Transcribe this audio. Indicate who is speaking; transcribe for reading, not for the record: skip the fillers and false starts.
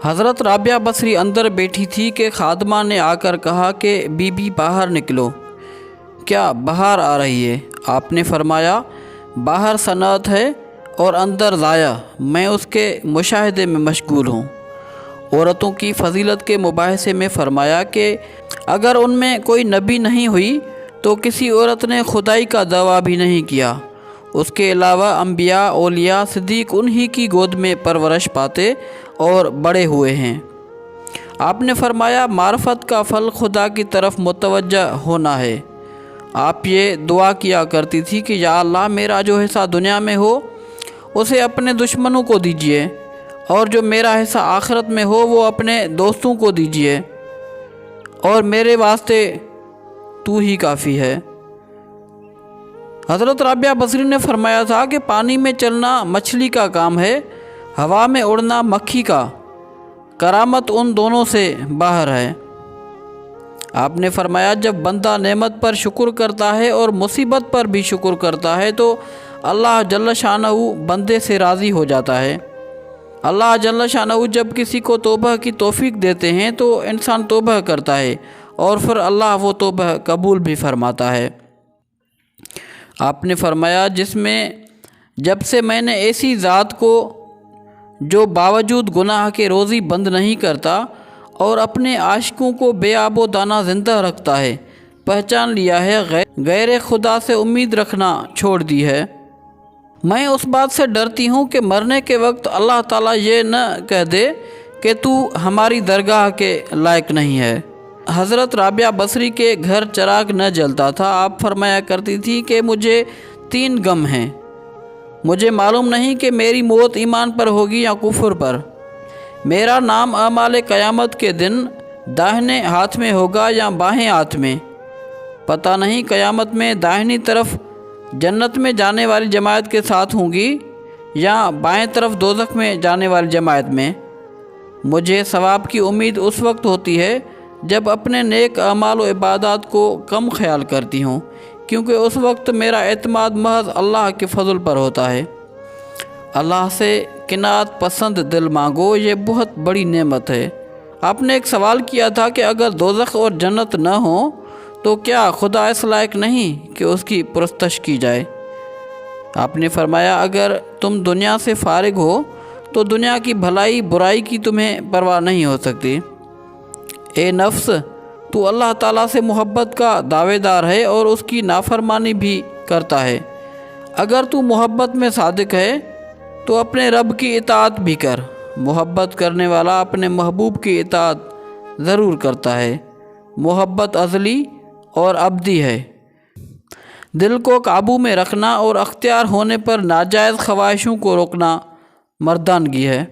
Speaker 1: حضرت رابعہ بصری اندر بیٹھی تھی کہ خادمہ نے آ کر کہا کہ بی بی باہر نکلو، کیا باہر آ رہی ہے؟ آپ نے فرمایا باہر صنعت ہے اور اندر ضائع، میں اس کے مشاہدے میں مشغول ہوں۔ عورتوں کی فضیلت کے مباحثے میں فرمایا کہ اگر ان میں کوئی نبی نہیں ہوئی تو کسی عورت نے خدائی کا دعویٰ بھی نہیں کیا، اس کے علاوہ انبیاء، اولیاء، صدیق انہی کی گود میں پرورش پاتے اور بڑے ہوئے ہیں۔ آپ نے فرمایا معرفت کا پھل خدا کی طرف متوجہ ہونا ہے۔ آپ یہ دعا کیا کرتی تھی کہ یا اللہ میرا جو حصہ دنیا میں ہو اسے اپنے دشمنوں کو دیجیے، اور جو میرا حصہ آخرت میں ہو وہ اپنے دوستوں کو دیجیے، اور میرے واسطے تو ہی کافی ہے۔ حضرت رابعہ بصری نے فرمایا تھا کہ پانی میں چلنا مچھلی کا کام ہے، ہوا میں اڑنا مکھی کا، کرامت ان دونوں سے باہر ہے۔ آپ نے فرمایا جب بندہ نعمت پر شکر کرتا ہے اور مصیبت پر بھی شکر کرتا ہے تو اللہ جل شانہ بندے سے راضی ہو جاتا ہے۔ اللہ جل شانہ جب کسی کو توبہ کی توفیق دیتے ہیں تو انسان توبہ کرتا ہے اور پھر اللہ وہ توبہ قبول بھی فرماتا ہے۔ آپ نے فرمایا جس میں جب سے میں نے ایسی ذات کو جو باوجود گناہ کے روزی بند نہیں کرتا اور اپنے عاشقوں کو بے آب و دانہ زندہ رکھتا ہے پہچان لیا ہے، غیر خدا سے امید رکھنا چھوڑ دی ہے۔ میں اس بات سے ڈرتی ہوں کہ مرنے کے وقت اللہ تعالیٰ یہ نہ کہہ دے کہ تو ہماری درگاہ کے لائق نہیں ہے۔ حضرت رابعہ بصری کے گھر چراغ نہ جلتا تھا۔ آپ فرمایا کرتی تھی کہ مجھے 3 غم ہیں، مجھے معلوم نہیں کہ میری موت ایمان پر ہوگی یا کفر پر، میرا نام اعمال قیامت کے دن داہنے ہاتھ میں ہوگا یا بائیں ہاتھ میں، پتہ نہیں قیامت میں داہنی طرف جنت میں جانے والی جماعت کے ساتھ ہوں گی یا بائیں طرف دوزخ میں جانے والی جماعت میں۔ مجھے ثواب کی امید اس وقت ہوتی ہے جب اپنے نیک اعمال و عبادات کو کم خیال کرتی ہوں، کیونکہ اس وقت میرا اعتماد محض اللہ کے فضل پر ہوتا ہے۔ اللہ سے قناعت پسند دل مانگو، یہ بہت بڑی نعمت ہے۔ آپ نے ایک سوال کیا تھا کہ اگر دوزخ اور جنت نہ ہوں تو کیا خدا اس لائق نہیں کہ اس کی پرستش کی جائے؟ آپ نے فرمایا اگر تم دنیا سے فارغ ہو تو دنیا کی بھلائی برائی کی تمہیں پرواہ نہیں ہو سکتی۔ اے نفس، تو اللہ تعالیٰ سے محبت کا دعوے دار ہے اور اس کی نافرمانی بھی کرتا ہے۔ اگر تو محبت میں صادق ہے تو اپنے رب کی اطاعت بھی کر۔ محبت کرنے والا اپنے محبوب کی اطاعت ضرور کرتا ہے۔ محبت ازلی اور ابدی ہے۔ دل کو قابو میں رکھنا اور اختیار ہونے پر ناجائز خواہشوں کو روکنا مردانگی ہے۔